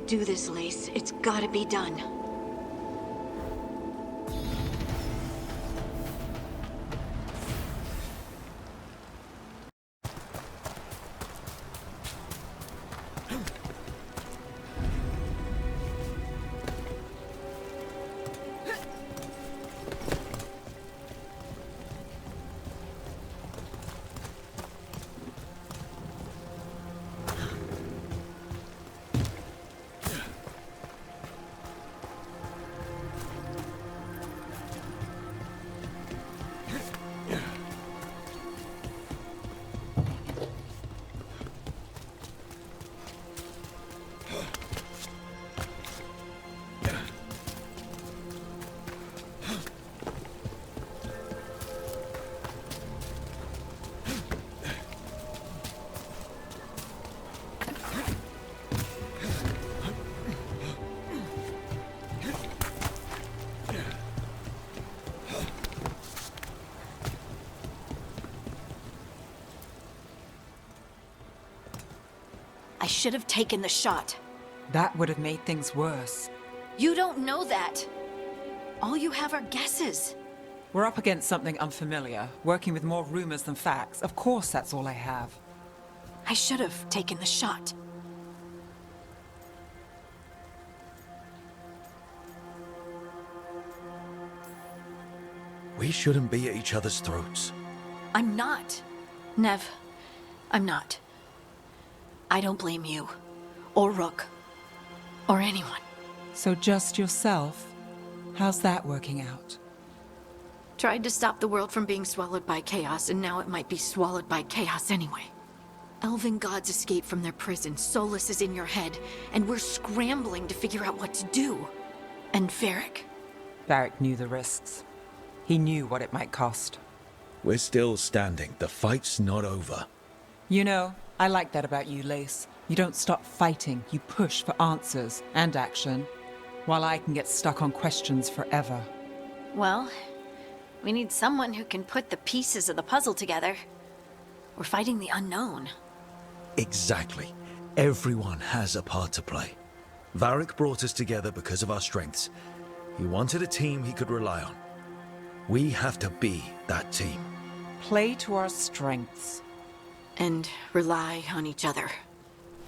do this, Lace. It's gotta be done. I should have taken the shot. That would have made things worse. You don't know that. All you have are guesses. We're up against something unfamiliar, working with more rumors than facts. Of course that's all I have. I should have taken the shot. We shouldn't be at each other's throats. I'm not. Nev, I'm not. I don't blame you, or Rook, or anyone. So just yourself? How's that working out? Tried to stop the world from being swallowed by chaos, and now it might be swallowed by chaos anyway. Elven gods escaped from their prison, Solus is in your head, and we're scrambling to figure out what to do. And Varric? Varric knew the risks. He knew what it might cost. We're still standing. The fight's not over. You know, I like that about you, Lace. You don't stop fighting, you push for answers and action, while I can get stuck on questions forever. Well, we need someone who can put the pieces of the puzzle together. We're fighting the unknown. Exactly. Everyone has a part to play. Varric brought us together because of our strengths. He wanted a team he could rely on. We have to be that team. Play to our strengths. And rely on each other.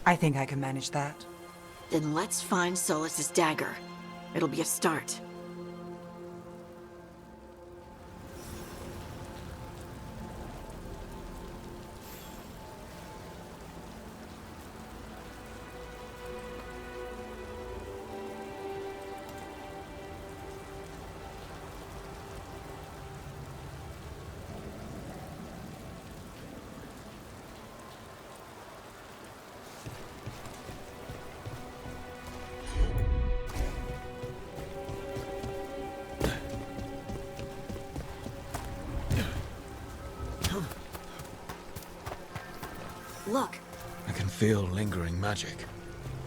I think I can manage that. Then let's find Solus's dagger. It'll be a start. Look, I can feel lingering magic.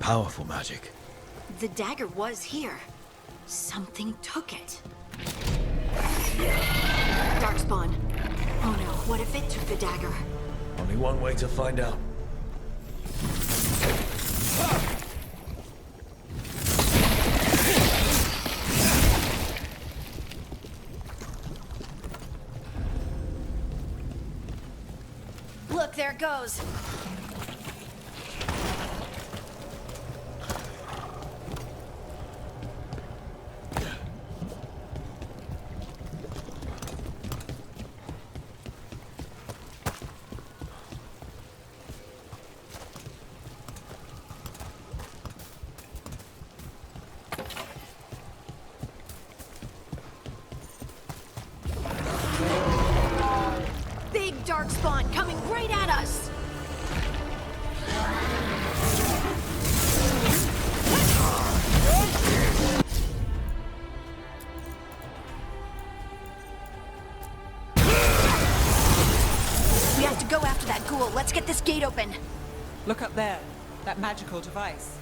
Powerful magic. the dagger was here. Something took it. Darkspawn. Oh no, what if it took the dagger? Only one way to find out. Look, there it goes. Big Darkspawn coming right at us! We have to go after that ghoul. Let's get this gate open. Look up there. That magical device.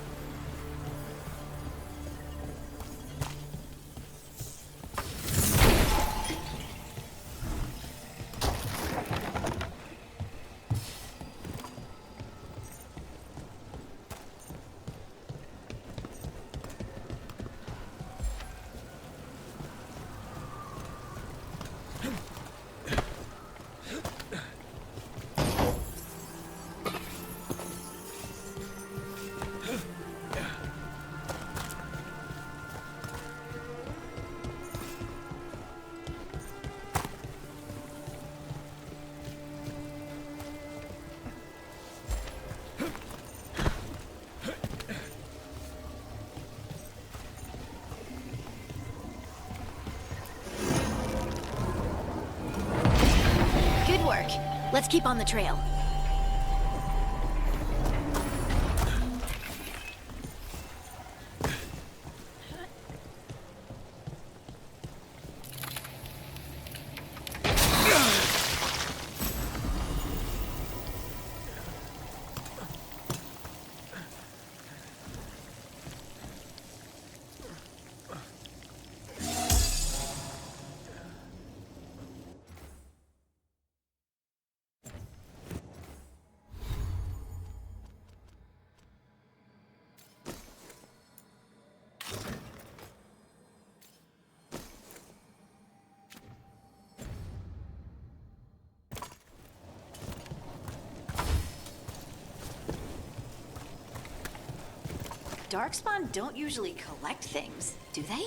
Let's keep on the trail. Darkspawn don't usually collect things, do they?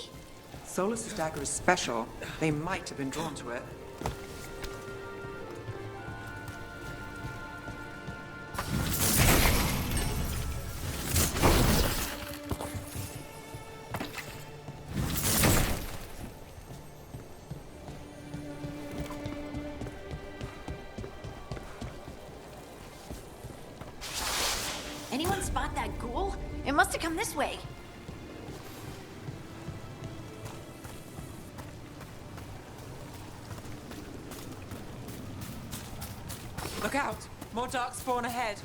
Solus's dagger is special. They might have been drawn to it. Anyone spot that ghoul? It must have come this way. Look out! More darkspawn ahead!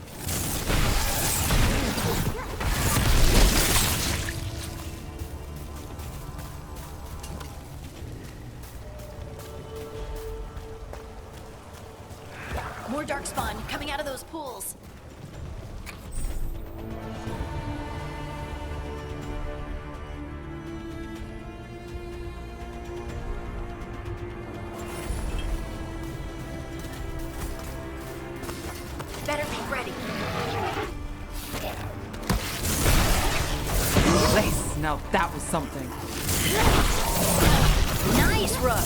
More darkspawn coming out of those pools. Better be ready. Lace, now that was something. Nice, Rook.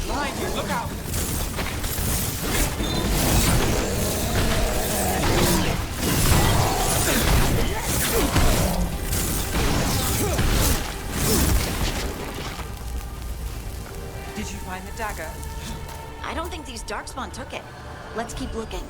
Behind you, look out! Did you find the dagger? I don't think these darkspawn took it. Let's keep looking.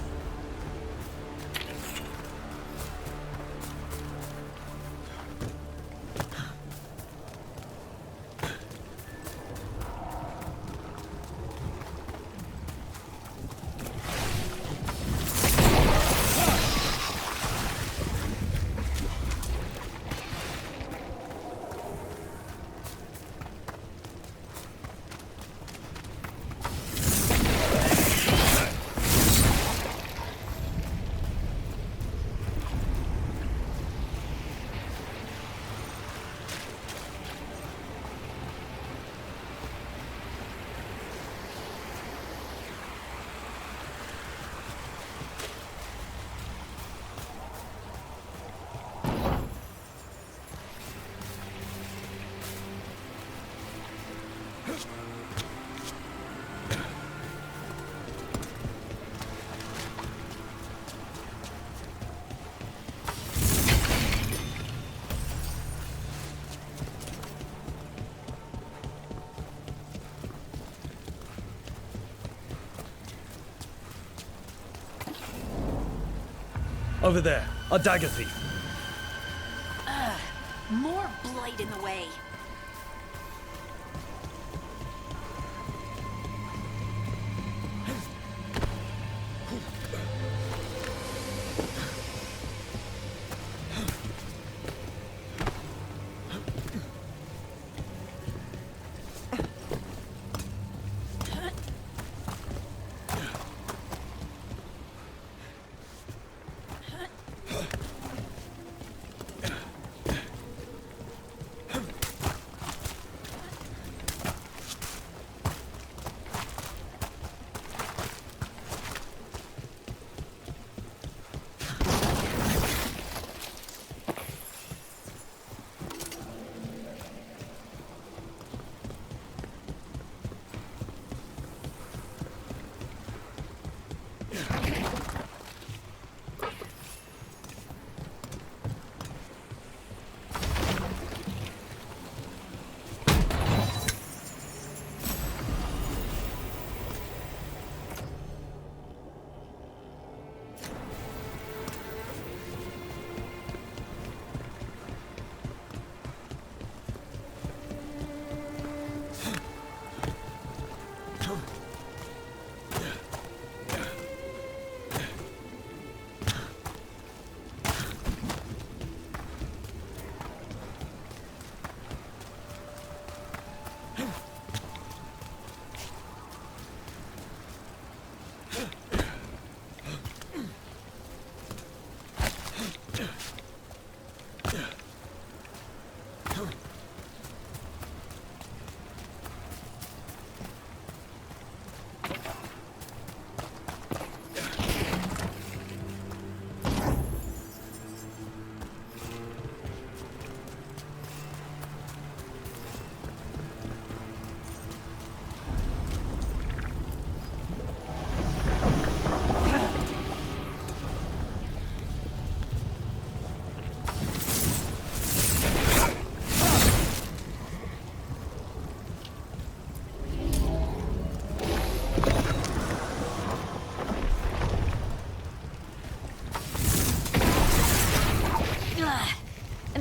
Over there, a dagger thief. More blight in the way.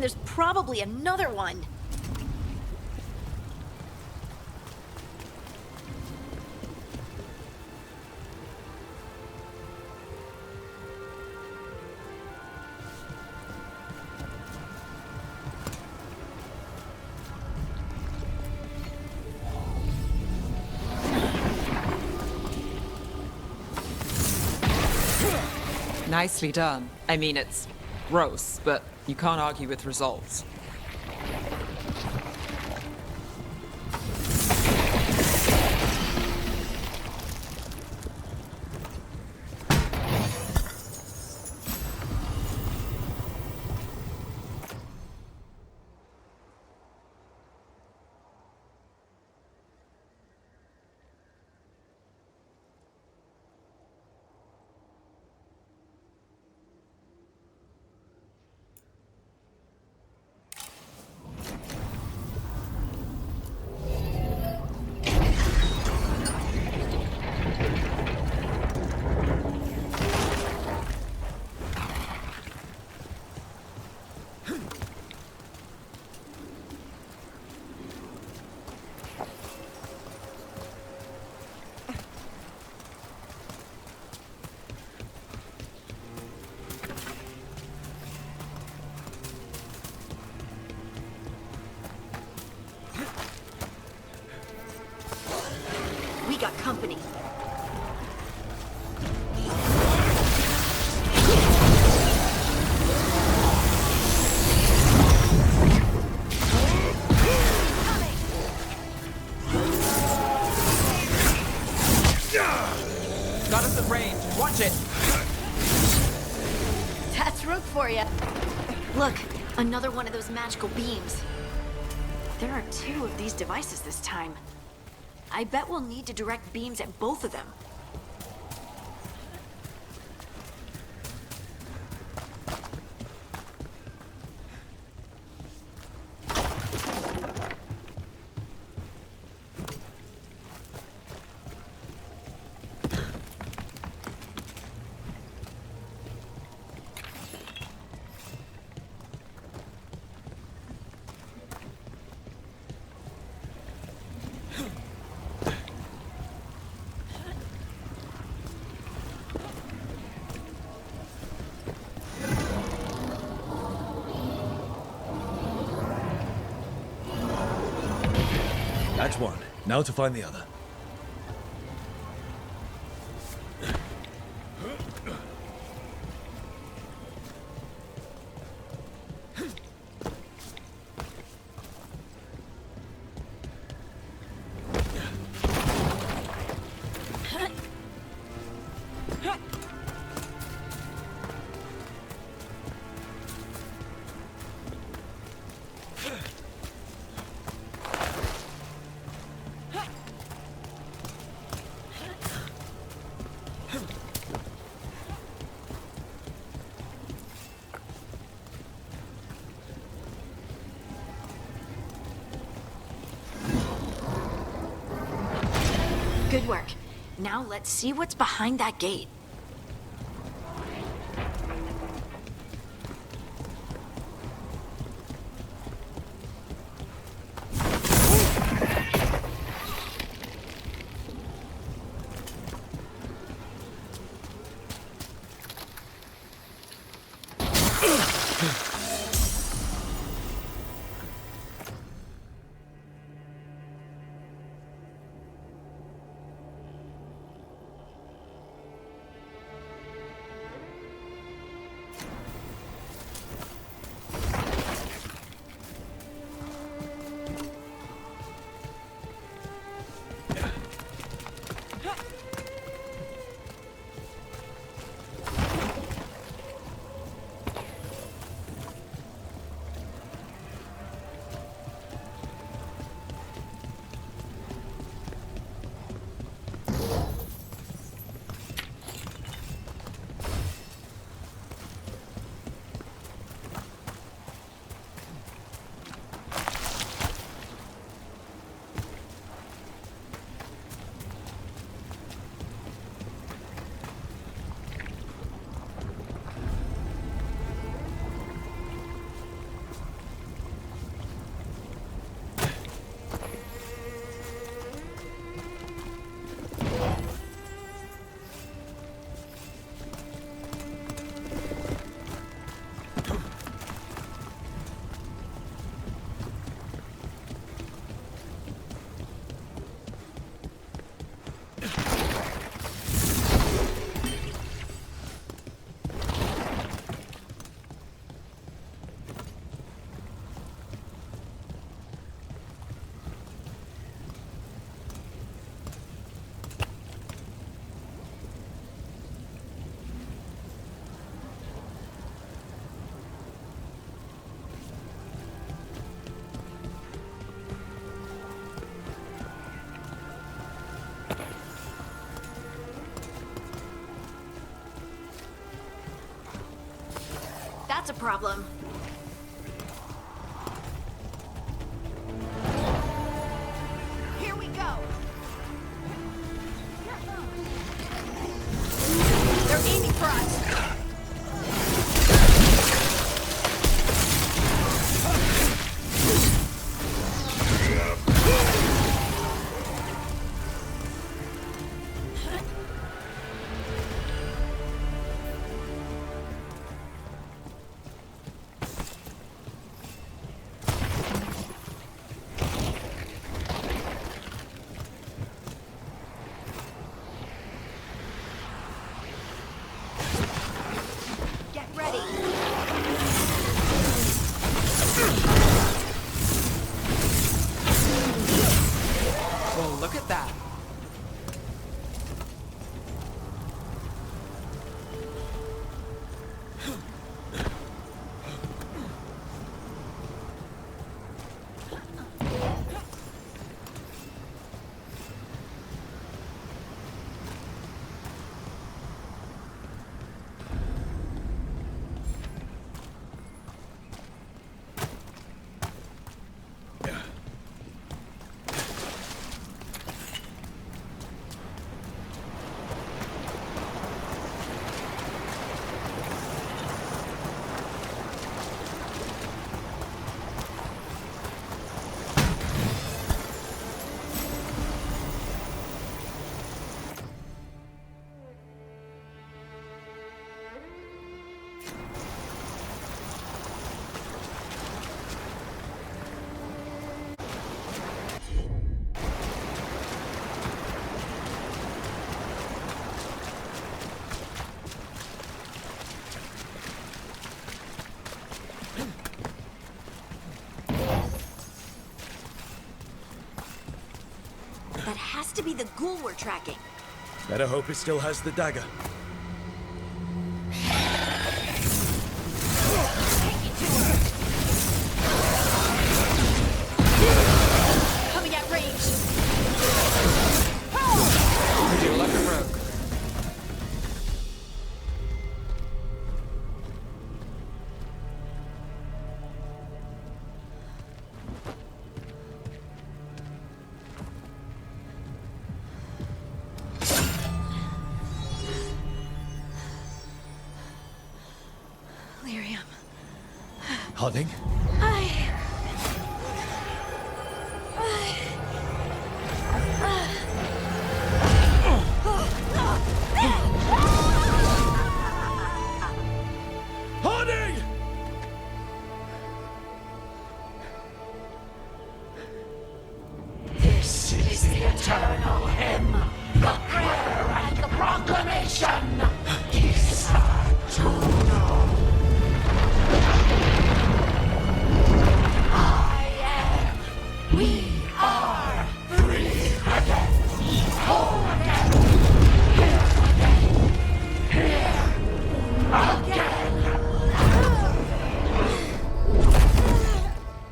And there's probably another one. Nicely done. I mean, it's gross, but you can't argue with results. We got company. Got us at range. Watch it. That's Rook for you. Look, another one of those magical beams. There are 2 of these devices this time. I bet we'll need to direct beams at both of them. That's one. Now to find the other. Good work. Now let's see what's behind that gate. that's a problem. Here we go. They're aiming for us. Well, look at that. That has to be the ghoul we're tracking. Better hope it still has the dagger. Coming at range. You're like a rogue. Iyrium. Harding? Harding! This is the eternal hymn, the prayer and the proclamation. I am. We are free again. Whole again. Here again.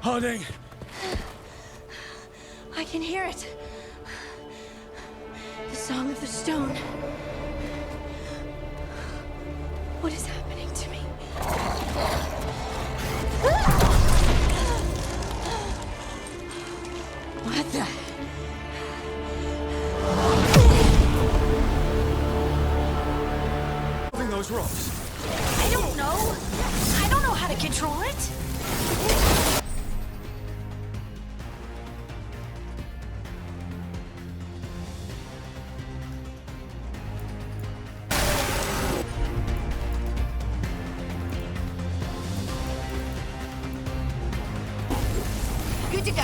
Harding! I can hear it. The Song of the Stone. What is happening to me? What the? Moving those rocks. I don't know. I don't know how to control it. Good to go.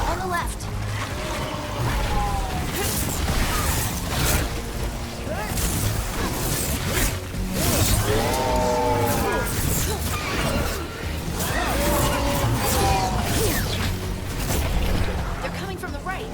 On the left. They're coming from the right.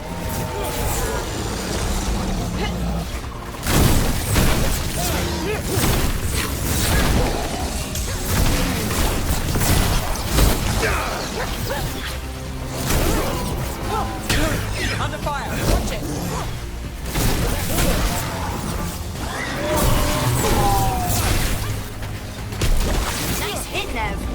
Under fire! Watch it! Nice hit, Nev.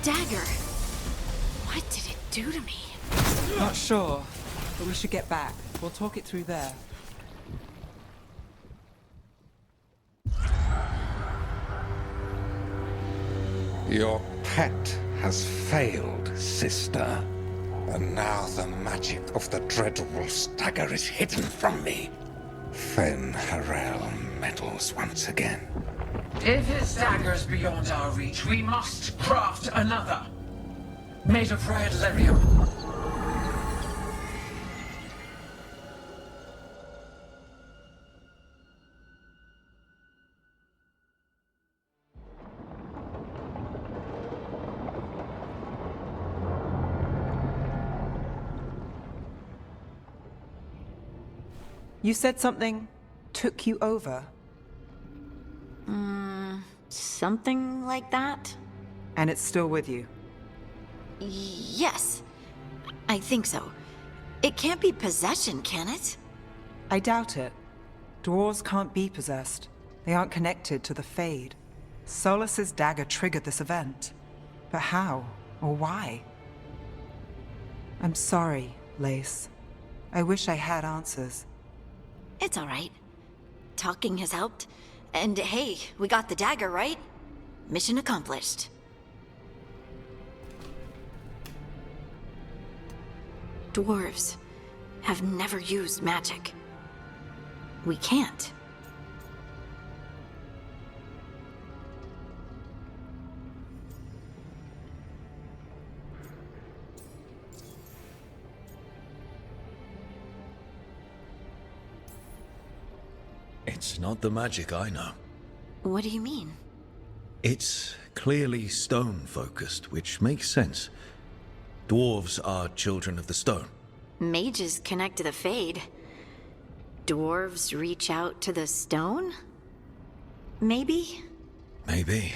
Dagger. What did it do to me? Not sure, but we should get back. We'll talk it through there. Your pet has failed, sister. And now the magic of the Dreadwolf's dagger is hidden from me. Fen Harel meddles once again. If his dagger's beyond our reach, we must craft another. Made of red Iyrium. You said something took you over, Something like that? and it's still with you. Yes. I think so. It can't be possession, can it? I doubt it. Dwarves can't be possessed. They aren't connected to the Fade. Solus's dagger triggered this event. But how? Or why? I'm sorry, Lace. I wish I had answers. It's all right. Talking has helped. And hey, we got the dagger, right? Mission accomplished. Dwarves have never used magic. We can't. It's not the magic I know. What do you mean? It's clearly stone-focused, which makes sense. Dwarves are children of the stone. Mages connect to the Fade. Dwarves reach out to the stone? Maybe? Maybe.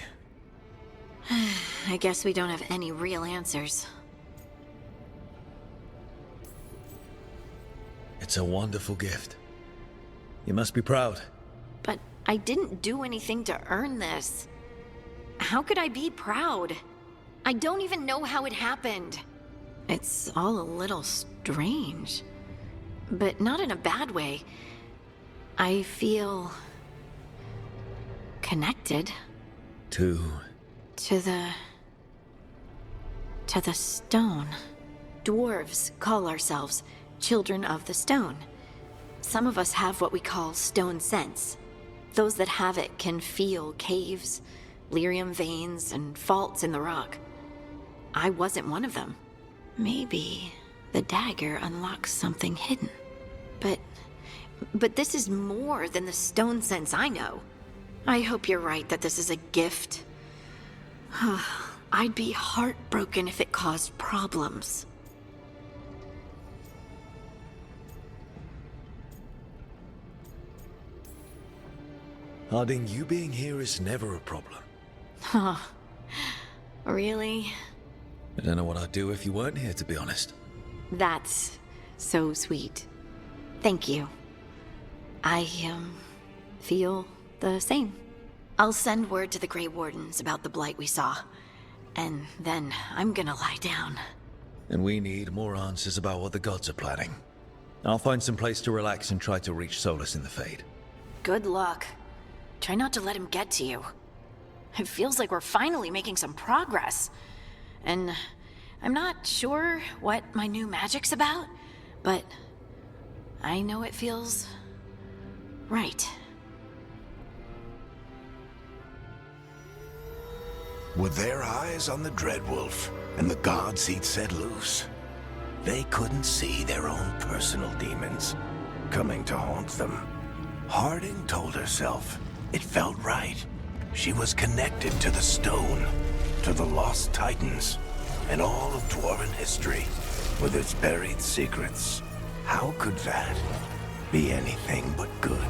I guess we don't have any real answers. It's a wonderful gift. You must be proud. But I didn't do anything to earn this. How could I be proud? I don't even know how it happened. It's all a little strange. But not in a bad way. I feel... connected. To To the stone. Dwarves call ourselves children of the stone. Some of us have what we call stone sense. Those that have it can feel caves, Iyrium veins, and faults in the rock. I wasn't one of them. Maybe the dagger unlocks something hidden. But this is more than the stone sense I know. I hope you're right that this is a gift. I'd be heartbroken if it caused problems. Harding, you being here is never a problem. Huh. Really? I don't know what I'd do if you weren't here, to be honest. That's so sweet. Thank you. I, feel the same. I'll send word to the Grey Wardens about the blight we saw. And then I'm gonna lie down. And we need more answers about what the gods are planning. I'll find some place to relax and try to reach Solus in the Fade. Good luck. Try not to let him get to you. It feels like we're finally making some progress. And I'm not sure what my new magic's about, but I know it feels right. With their eyes on the Dreadwolf and the gods he'd set loose, they couldn't see their own personal demons coming to haunt them. Harding told herself it felt right. She was connected to the stone, to the lost titans, and all of Dwarven history, with its buried secrets. How could that be anything but good?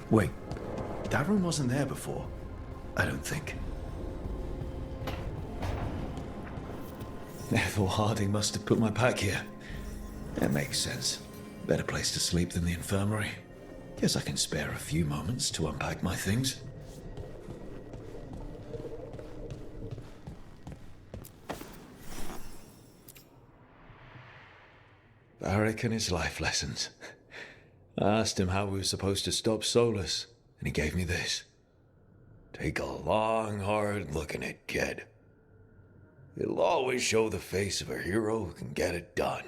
Wait, that room wasn't there before. I don't think. Therefore, Harding must have put my pack here. That makes sense. Better place to sleep than the infirmary. Guess I can spare a few moments to unpack my things. Varric and his life lessons. I asked him how we were supposed to stop Solus, and he gave me this. Take a long, hard look at it, kid. It'll always show the face of a hero who can get it done.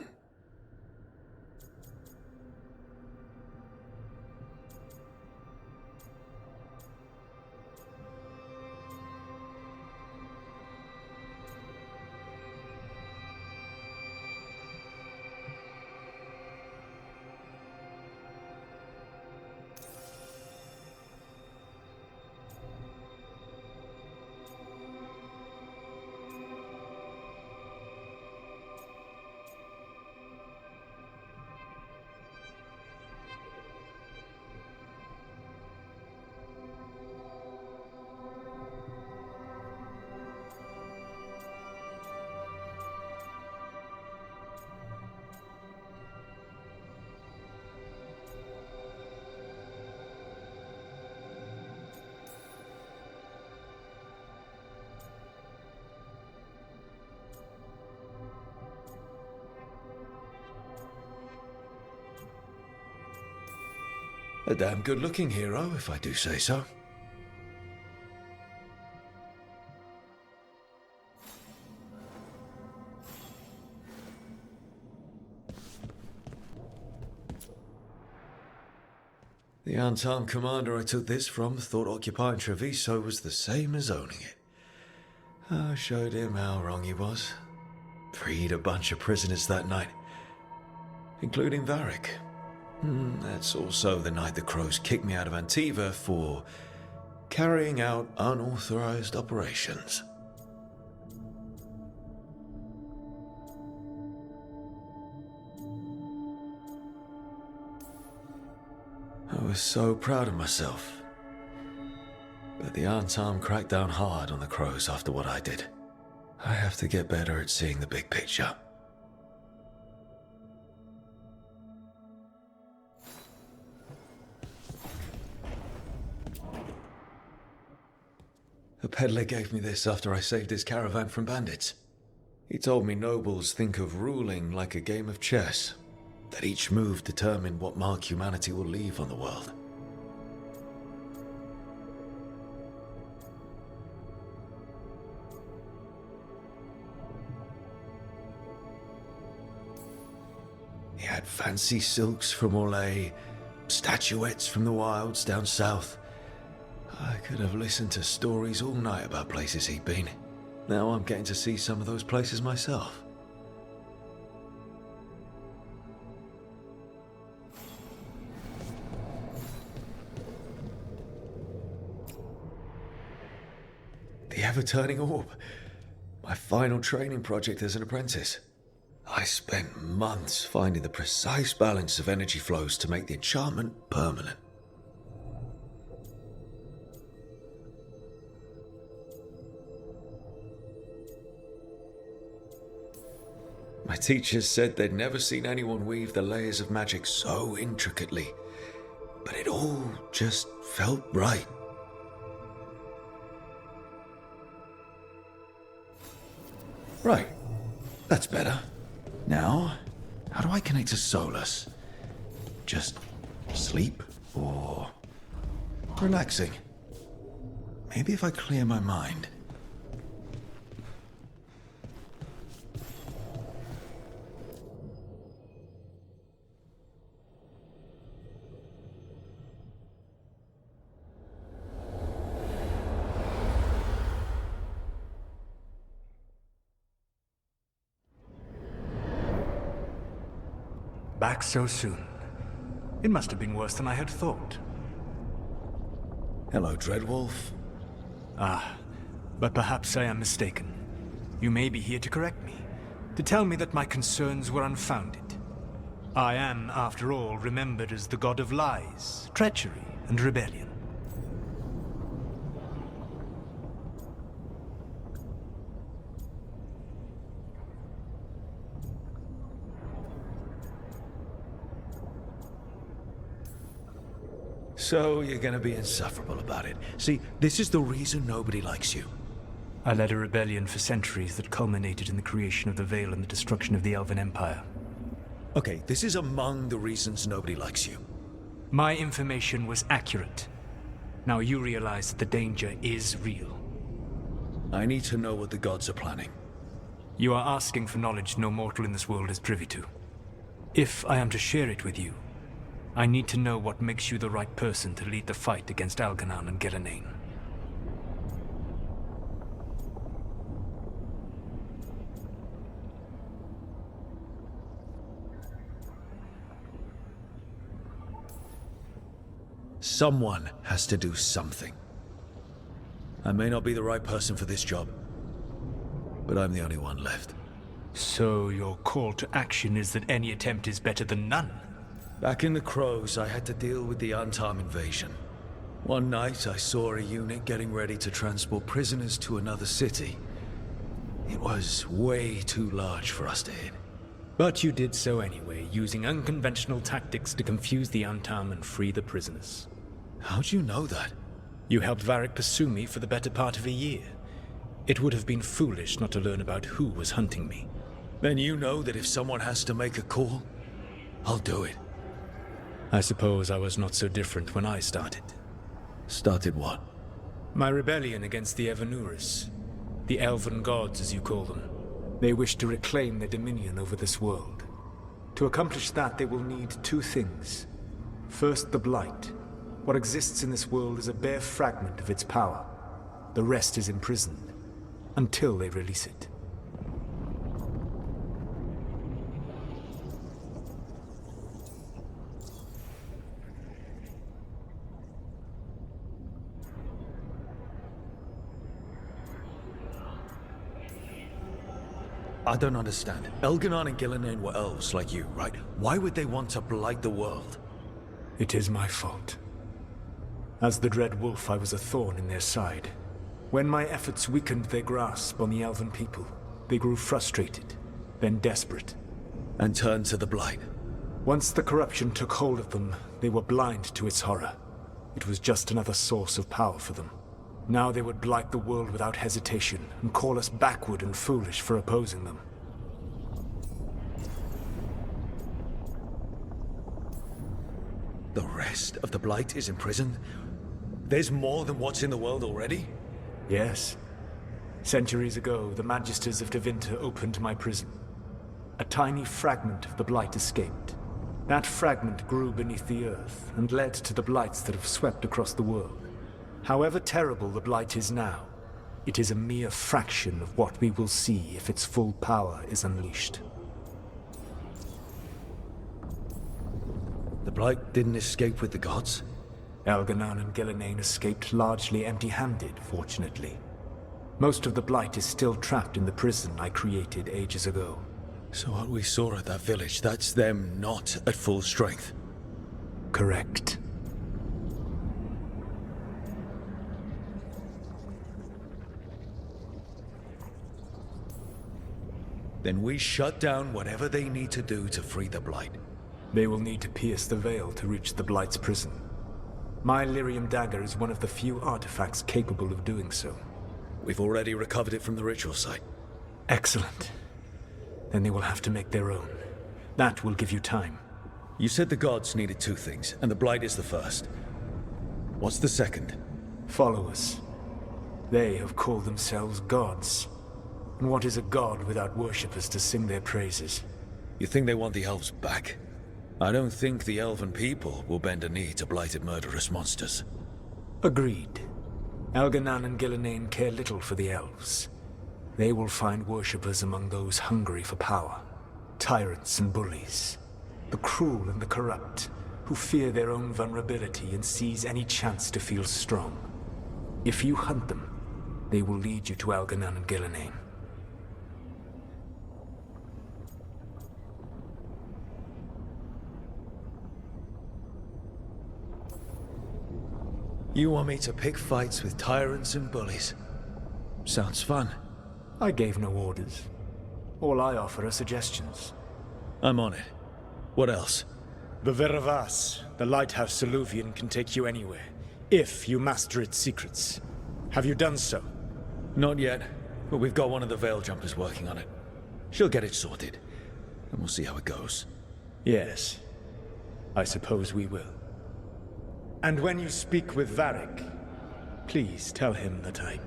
A damn good-looking hero, if I do say so. The unarmed commander I took this from thought occupying Treviso was the same as owning it. I showed him how wrong he was. Freed a bunch of prisoners that night, including Varric. That's also the night the Crows kicked me out of Antiva for carrying out unauthorized operations. I was so proud of myself. But the Arntam cracked down hard on the Crows after what I did. I have to get better at seeing the big picture. A peddler gave me this after I saved his caravan from bandits. He told me nobles think of ruling like a game of chess, that each move determined what mark humanity will leave on the world. had fancy silks from Orlais, statuettes from the wilds down south. I could have listened to stories all night about places he'd been. Now I'm getting to see some of those places myself. The ever-turning orb. My final training project as an apprentice. I spent months finding the precise balance of energy flows to make the enchantment permanent. My teachers said they'd never seen anyone weave the layers of magic so intricately, but it all just felt right. Right, that's better. Now, how do I connect to Solus? Just sleep or relaxing? Maybe if I clear my mind. Back so soon. It must have been worse than I had thought. Hello, Dreadwolf. Ah, but perhaps I am mistaken. You may be here to correct me, to tell me that my concerns were unfounded. I am, after all, remembered as the god of lies, treachery, and rebellion. So you're gonna be insufferable about it. See, this is the reason nobody likes you. I led a rebellion for centuries that culminated in the creation of the Veil and the destruction of the Elven Empire. Okay, this is among the reasons nobody likes you. My information was accurate. Now you realize that the danger is real. I need to know what the gods are planning. You are asking for knowledge no mortal in this world is privy to. If I am to share it with you, I need to know what makes you the right person to lead the fight against Algernon and Galax. Someone has to do something. I may not be the right person for this job, but I'm the only one left. So your call to action is that any attempt is better than none? Back in the Crows, I had to deal with the Antam invasion. One night, I saw a unit getting ready to transport prisoners to another city. It was way too large for us to hit. But you did so anyway, using unconventional tactics to confuse the Antam and free the prisoners. How'd you know that? You helped Varric pursue me for the better part of a year. It would have been foolish not to learn about who was hunting me. Then you know that if someone has to make a call, I'll do it. I suppose I was not so different when I started. Started what? My rebellion against the AORUS. The Elven Gods, as you call them. They wish to reclaim their dominion over this world. To accomplish that, they will need two things. First, the Blight. What exists in this world is a bare fragment of its power. The rest is imprisoned, until they release it. I don't understand. Elganon and Galax were elves like you, right? Why would they want to blight the world? It is my fault. As the Dread Wolf, I was a thorn in their side. When my efforts weakened their grasp on the Elven people, they grew frustrated, then desperate. And turned to the Blight. Once the corruption took hold of them, they were blind to its horror. It was just another source of power for them. Now they would blight the world without hesitation, and call us backward and foolish for opposing them. The rest of the Blight is imprisoned? There's more than what's in the world already? Yes. Centuries ago, the Magisters of Tevinter opened my prison. A tiny fragment of the Blight escaped. That fragment grew beneath the earth and led to the blights that have swept across the world. However terrible the blight is now, it is a mere fraction of what we will see if its full power is unleashed. The Blight didn't escape with the gods? Elganon and Gillenane escaped largely empty-handed, fortunately. Most of the Blight is still trapped in the prison I created ages ago. So what we saw at that village, that's them not at full strength? Correct. Then we shut down whatever they need to do to free the Blight. They will need to pierce the veil to reach the Blight's prison. My Iyrium dagger is one of the few artifacts capable of doing so. We've already recovered it from the ritual site. Excellent. Then they will have to make their own. That will give you time. You said the gods needed two things, and the Blight is the first. What's the second? Followers. They have called themselves gods. And what is a god without worshippers to sing their praises? You think they want the elves back? I don't think the elven people will bend a knee to blighted murderous monsters. Agreed. Elganon and Gillenane care little for the elves. They will find worshippers among those hungry for power. Tyrants and bullies. The cruel and the corrupt, who fear their own vulnerability and seize any chance to feel strong. If you hunt them, they will lead you to Elganon and Gillenane. You want me to pick fights with tyrants and bullies? Sounds fun. I gave no orders. All I offer are suggestions. I'm on it. What else? Beveravas, the lighthouse Soluvian, can take you anywhere, if you master its secrets. Have you done so? Not yet, but we've got one of the Veil Jumpers working on it. She'll get it sorted, and we'll see how it goes. Yes. I suppose we will. And when you speak with Varric, please tell him that I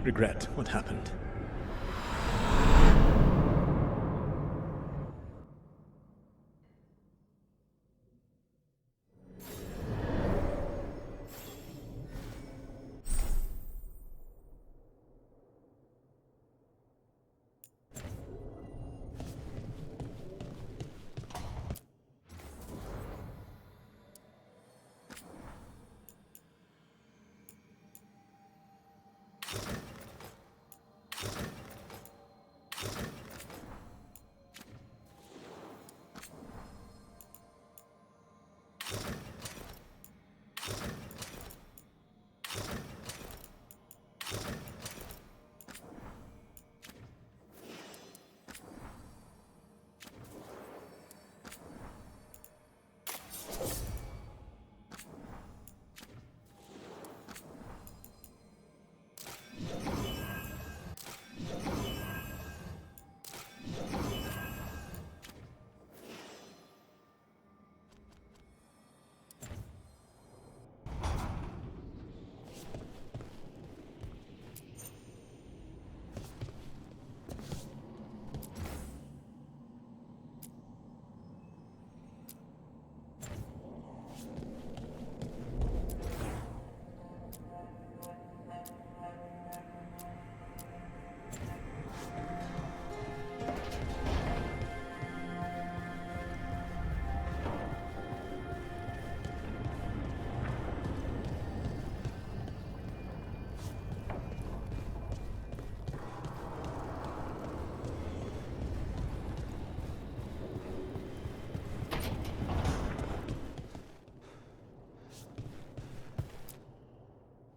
regret what happened.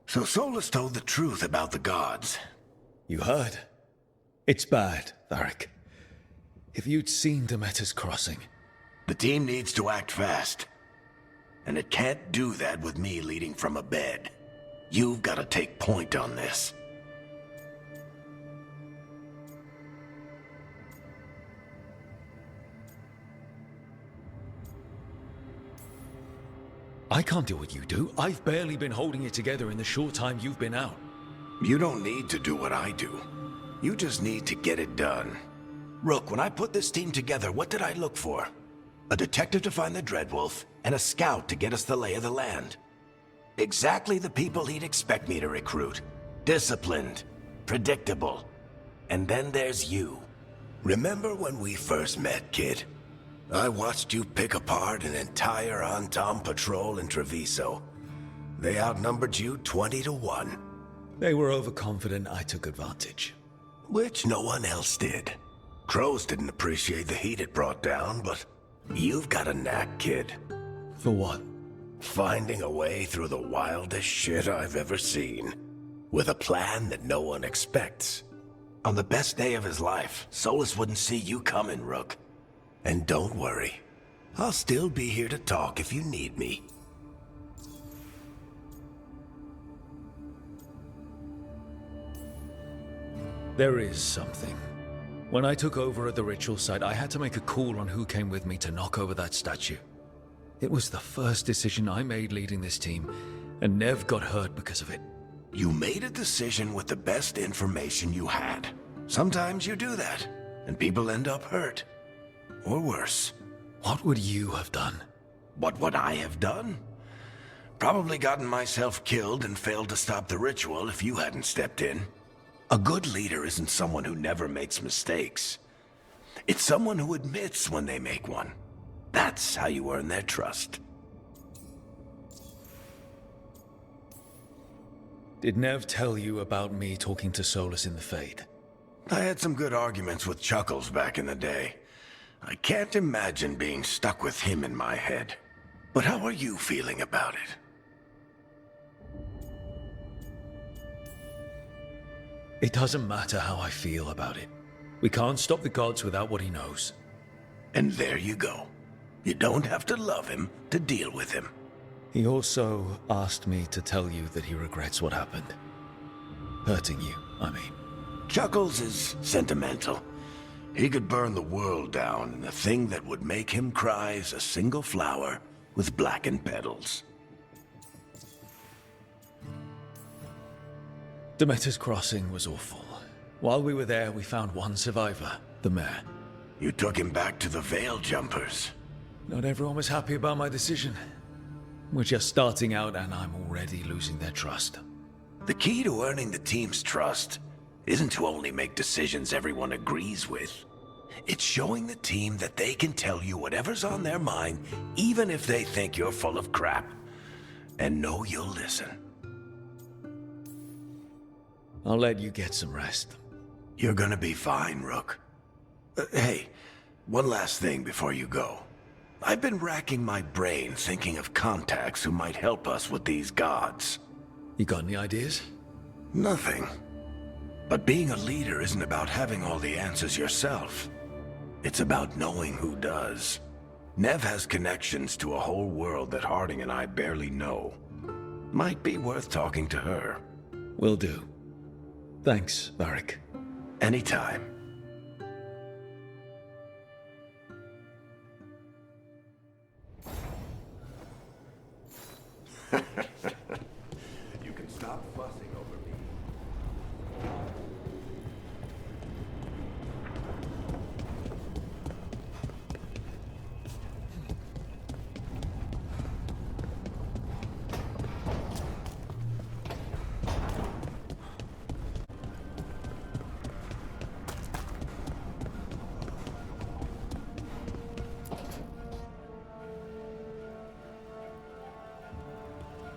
So Solus told the truth about the gods. You heard? It's bad, Varric. If you'd seen Demeter's crossing... The team needs to act fast. And it can't do that with me leading from a bed. You've got to take point on this. I can't do what you do. I've barely been holding it together in the short time you've been out. You don't need to do what I do. You just need to get it done. Rook, when I put this team together, what did I look for? A detective to find the Dreadwolf, and a scout to get us the lay of the land. Exactly the people he'd expect me to recruit. Disciplined, predictable. And then there's you. Remember when we first met, kid? I watched you pick apart an entire Antom patrol in Treviso. They outnumbered you 20 to 1. They were overconfident I took advantage. Which no one else did. Crows didn't appreciate the heat it brought down, but you've got a knack, kid. For what? Finding a way through the wildest shit I've ever seen. With a plan that no one expects. On the best day of his life, Solus wouldn't see you coming, Rook. And don't worry. I'll still be here to talk if you need me. There is something. When I took over at the ritual site, I had to make a call on who came with me to knock over that statue. It was the first decision I made leading this team, and Nev got hurt because of it. You made a decision with the best information you had. Sometimes you do that, and people end up hurt. Or worse. What would you have done? What would I have done? Probably gotten myself killed and failed to stop the ritual if you hadn't stepped in. A good leader isn't someone who never makes mistakes. It's someone who admits when they make one. That's how you earn their trust. Did Nev tell you about me talking to Solus in the Fade? I had some good arguments with Chuckles back in the day. I can't imagine being stuck with him in my head. But how are you feeling about it? It doesn't matter how I feel about it. We can't stop the gods without what he knows. And there you go. You don't have to love him to deal with him. He also asked me to tell you that he regrets what happened. Hurting you, I mean. Chuckles is sentimental. He could burn the world down, and the thing that would make him cry is a single flower with blackened petals. Demeter's Crossing was awful. While we were there, we found one survivor, the mayor. You took him back to the Veil Jumpers. Not everyone was happy about my decision. We're just starting out, and I'm already losing their trust. The key to earning the team's trust isn't to only make decisions everyone agrees with. It's showing the team that they can tell you whatever's on their mind, even if they think you're full of crap. And know you'll listen. I'll let you get some rest. You're gonna be fine, Rook. Hey, one last thing before you go. I've been racking my brain thinking of contacts who might help us with these gods. You got any ideas? Nothing. But being a leader isn't about having all the answers yourself. It's about knowing who does. Nev has connections to a whole world that Harding and I barely know. Might be worth talking to her. Will do. Thanks, Varric. Anytime. You can stop fussing over me.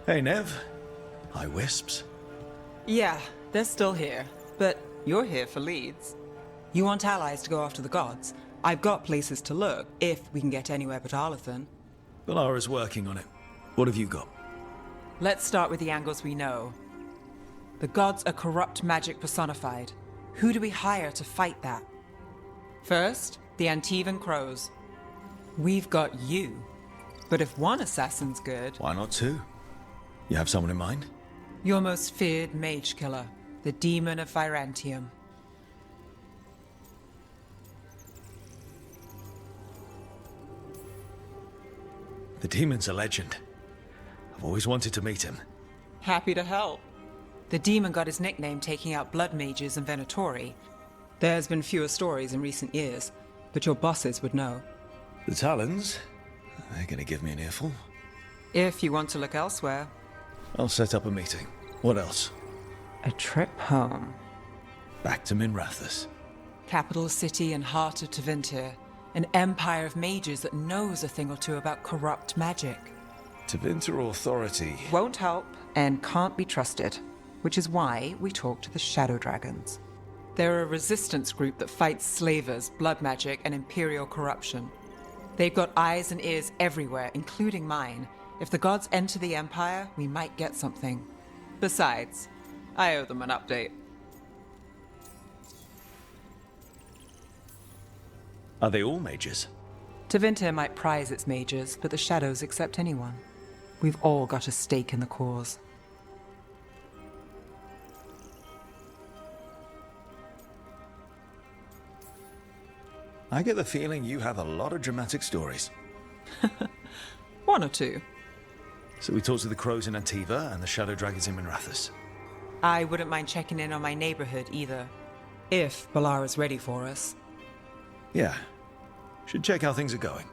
Hey, Nev. Hi, Wisps. Yeah, they're still here. But you're here for leads. You want allies to go after the gods? I've got places to look, if we can get anywhere but Arlathan. Valara's working on it. What have you got? Let's start with the angles we know. The gods are corrupt magic personified. Who do we hire to fight that? First, the Antivan Crows. We've got you. But if one assassin's good... Why not two? You have someone in mind? Your most feared mage killer, the Demon of Virantium. The demon's a legend. I've always wanted to meet him. Happy to help. The demon got his nickname taking out blood mages and Venatori. There's been fewer stories in recent years, but your bosses would know. The Talons, they're gonna give me an earful. If you want to look elsewhere. I'll set up a meeting. What else? A trip home. Back to Minrathous. Capital city and heart of Tevinter. An empire of mages that knows a thing or two about corrupt magic. Tevinter Authority. Won't help and can't be trusted, which is why we talk to the Shadow Dragons. They're a resistance group that fights slavers, blood magic, and imperial corruption. They've got eyes and ears everywhere, including mine. If the gods enter the Empire, we might get something. Besides, I owe them an update. Are they all mages? Tevinter might prize its mages, but the Shadows accept anyone. We've all got a stake in the cause. I get the feeling you have a lot of dramatic stories. One or two. So we talked to the Crows in Antiva and the Shadow Dragons in Minrathous. I wouldn't mind checking in on my neighborhood either. If Balara's ready for us. Yeah. Should check how things are going.